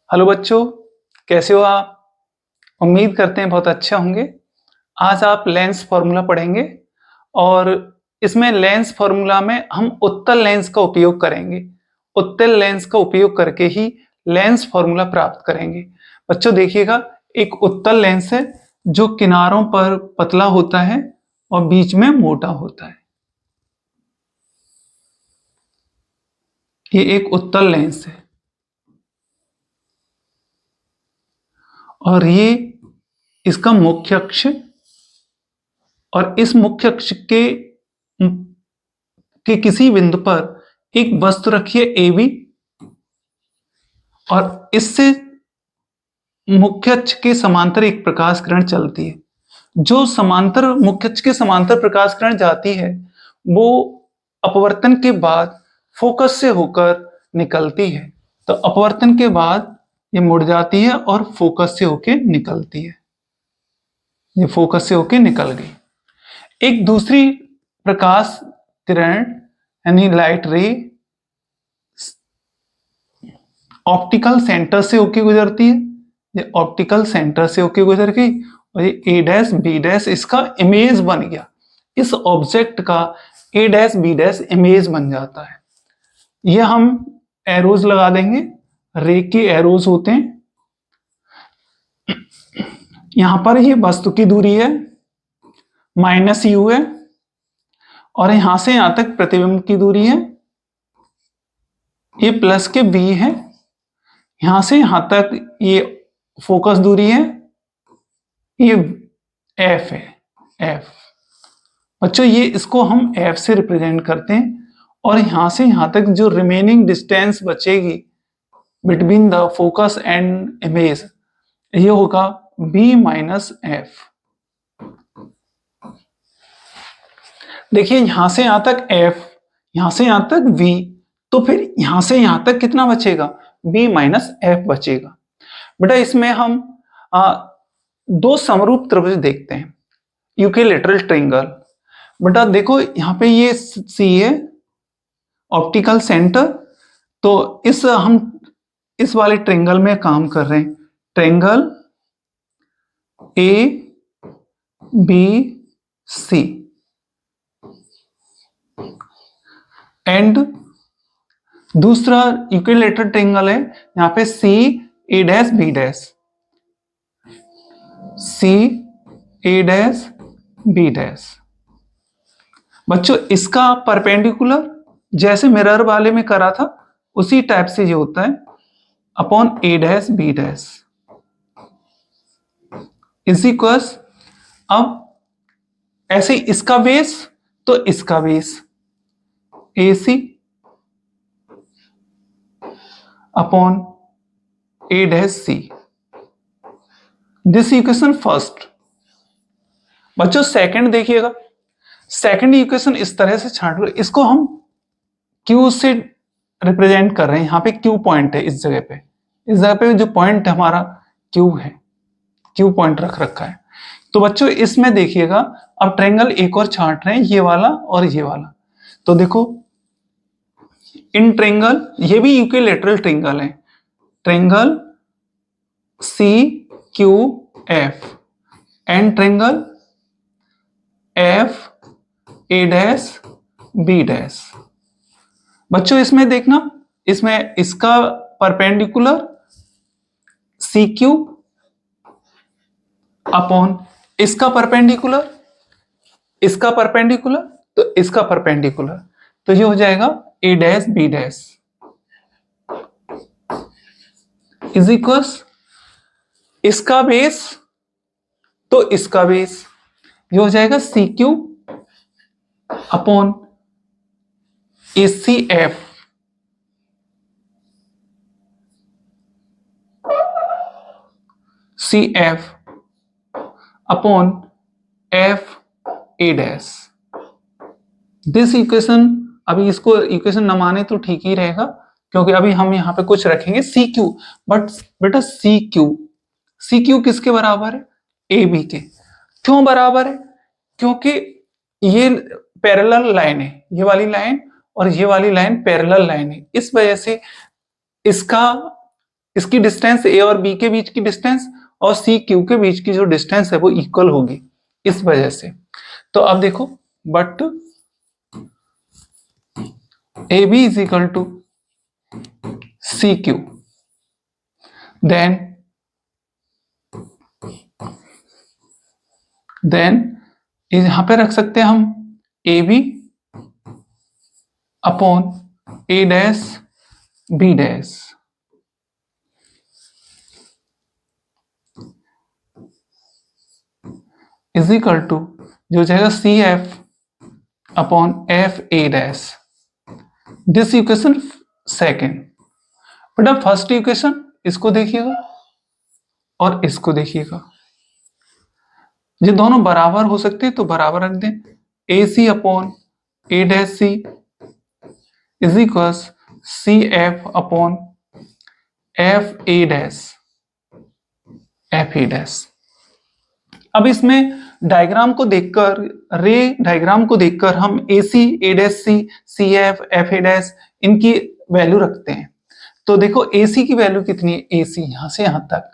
Hello बच्चों, कैसे हो आप? उम्मीद करते हैं बहुत अच्छे होंगे। आज आप लेंस फॉर्मूला पढ़ेंगे और इसमें लेंस फॉर्मूला में हम उत्तल लेंस का उपयोग करेंगे। उत्तल लेंस का उपयोग करके ही लेंस फॉर्मूला प्राप्त करेंगे। बच्चों देखिएगा, एक उत्तल लेंस है जो किनारों पर पतला होता है और बीच में मोटा होता है। ये एक उत्तल लेंस है और ये इसका मुख्य अक्ष और इस मुख्य अक्ष के किसी बिंदु पर एक वस्तु रखिए ए बी और इससे मुख्य अक्ष के समांतर एक प्रकाश किरण चलती है। जो समांतर मुख्य अक्ष के समांतर प्रकाश किरण जाती है वो अपवर्तन के बाद फोकस से होकर निकलती है। तो अपवर्तन के बाद ये मुड़ जाती है और फोकस से होकर निकलती है। ये फोकस से होकर निकल गई। एक दूसरी प्रकाश किरण यानी लाइट रे ऑप्टिकल सेंटर से होके गुजरती है। ये ऑप्टिकल सेंटर से होके गुजर गई और ये ए डैश बी डैश इसका इमेज बन गया। इस ऑब्जेक्ट का ए डैश बी डैश इमेज बन जाता है। ये हम एरोज लगा देंगे, रे के एरोज होते हैं। यहां पर ये वस्तु की दूरी है -u है और यहां से यहां तक प्रतिबिंब की दूरी है, ये प्लस के b है। यहां से यहां तक ये फोकस दूरी है, ये f है, f। बच्चों ये इसको हम f से रिप्रेजेंट करते हैं और यहां से यहां तक जो रिमेनिंग डिस्टेंस बचेगी between the focus and image ये होगा b माइनस f। देखिए यहां से यहां तक f, यहां से यहां तक v, तो फिर यहां से यहां तक कितना बचेगा? b माइनस f बचेगा। बेटा इसमें हम दो समरूप त्रिभुज देखते हैं, यूक्विलैटरल ट्रायंगल। बेटा देखो यहाँ पे ये C है ऑप्टिकल सेंटर, तो हम इस वाले ट्रायंगल में काम कर रहे हैं। Triangle A B C and दूसरा इक्विलैटरल ट्रायंगल है यहाँ पे C A dash B dash, C A dash B dash. बच्चों इसका परपेंडिकुलर जैसे मिरर वाले में करा था उसी टाइप से ये होता है upon A dash B dash is equals. अब ऐसे इसका बेस तो इसका base AC upon A dash C। This equation first. बच्चों सेकंड देखिएगा, सेकंड इक्वेशन इस तरह से छांट लो, इसको हम Q से रिप्रेजेंट कर रहे हैं। यहाँ पे Q पॉइंट है, इस जगह पे जो पॉइंट हमारा Q है, Q पॉइंट रख रखा है। तो बच्चों इसमें देखिएगा अब ट्रायंगल एक और छांट रहे हैं, ये वाला और ये वाला। तो देखो इन ट्रायंगल, ये भी इक्विलैटरल ट्रायंगल है, triangle CQF and triangle FA' B'। बच्चों इसमें देखना, इसमें इसका परपेंडिकुलर CQ अपॉन इसका परपेंडिकुलर, इसका परपेंडिकुलर तो इसका परपेंडिकुलर, तो ये हो जाएगा A dash B dash is equals इसका बेस तो इसका बेस, ये हो जाएगा CQ upon ACF CF upon FA dash. This equation, अभी इसको इक्वेशन न माने तो ठीक ही रहेगा क्योंकि अभी हम यहाँ पे कुछ रखेंगे CQ, बट बेटा CQ किसके बराबर है? AB के। क्यों बराबर है? क्योंकि ये पैरेलल लाइन है, ये वाली लाइन और ये वाली लाइन पैरेलल लाइन है, इस वजह से इसकी डिस्टेंस ए और बी के बीच की डिस्टेंस और सी क्यू के बीच की जो डिस्टेंस है वो इक्वल होगी इस वजह से। तो अब देखो, but A B is equal to C Q, then यहां पे रख सकते हैं हम A B upon A dash B dash is equal to जो हो जाएगा C F upon F A dash. This equation second. But अब फर्स्ट इक्वेशन इसको देखिएगा और इसको देखिएगा, ये दोनों बराबर हो सकते हैं तो बराबर रख दें। A C upon A dash C is equal C F upon F A dash F A dash. अब इसमें डायग्राम को देखकर, रे डायग्राम को देखकर हम A C A dash C C F F A dash इनकी वैल्यू रखते हैं। तो देखो ए सी की वैल्यू कितनी है, ए सी यहां से यहां तक,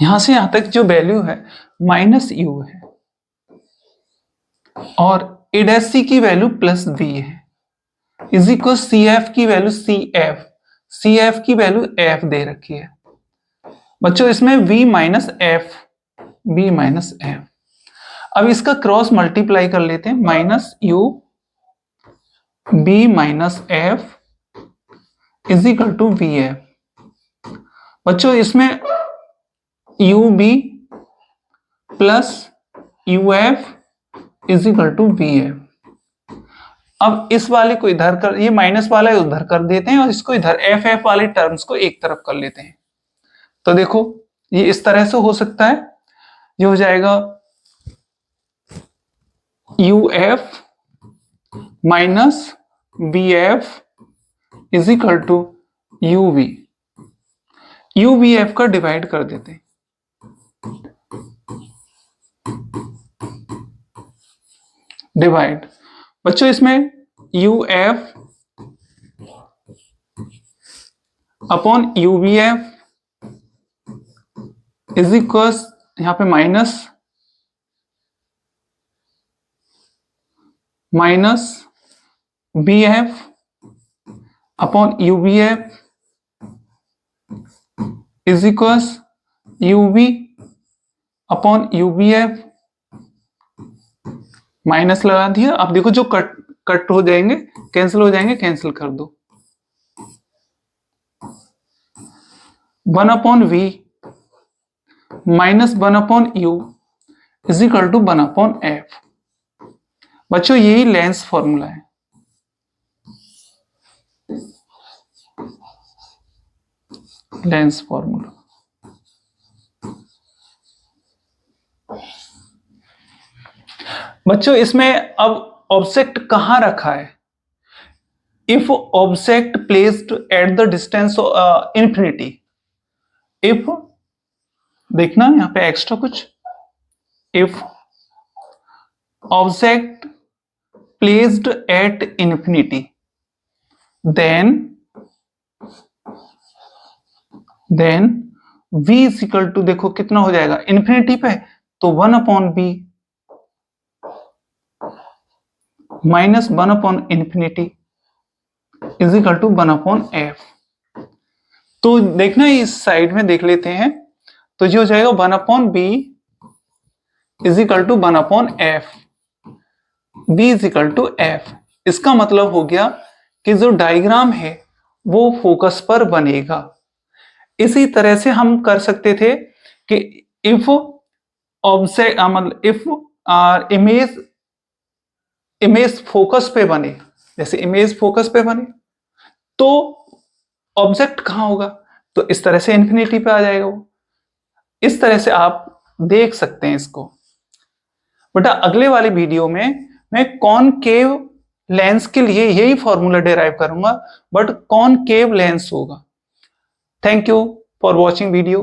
यहां से यहां तक जो वैल्यू है माइनस यू है और ए डैश सी की वैल्यू प्लस बी है इज इक्वल सी एफ की वैल्यू सी एफ की वैल्यू एफ दे रखी है बच्चों। इसमें v minus F, B minus F. अब इसका क्रॉस मल्टीप्लाई कर लेते हैं, minus U B minus F is equal to V F. बच्चों इसमें U B plus U F is equal to V F. अब इस वाले को इधर कर, ये माइनस वाला उधर कर देते हैं और इसको इधर एफ एफ वाले टर्म्स को एक तरफ कर लेते हैं। तो देखो ये इस तरह से हो सकता है, ये हो जाएगा U F minus B F is equal to U V F का डिवाइड कर देते हैं, डिवाइड। बच्चों इसमें U F upon U V F is equal, यहां पे minus B F upon U B F is equal U B upon U B F, minus लगा दिया। अब देखो जो कट हो जाएंगे, कैंसिल हो जाएंगे, कैंसिल कर दो। 1 upon V minus 1 upon U is equal to 1 upon F. बच्चों यही लेंस फॉर्मूला है। लेंस फॉर्मूला बच्चों इसमें अब ऑब्जेक्ट कहां रखा है। If object placed at the distance infinity, if देखना यहां पे एक्स्ट्रा कुछ, if object placed at infinity then v is equal to, देखो कितना हो जाएगा इंफिनिटी पे, तो 1 upon B minus 1 upon infinity is equal to 1 upon F. तो देखना इस साइड में देख लेते हैं, तो जो हो जाएगा 1 upon B is equal to 1 upon F, B is equal to F. इसका मतलब हो गया कि जो डायग्राम है वो फोकस पर बनेगा। इसी तरह से हम कर सकते थे कि इफ ऑब्जेक्ट मतलब इफ इमेज फोकस पे बने, जैसे इमेज फोकस पे बने तो ऑब्जेक्ट कहां होगा, तो इस तरह से इंफिनिटी पे आ जाएगा वो। इस तरह से आप देख सकते हैं इसको। बेटा अगले वाले वीडियो में मैं कॉनकेव लेंस के लिए यही फॉर्मूला डिराइव करूंगा, बट कॉनकेव लेंस होगा। Thank you for watching video.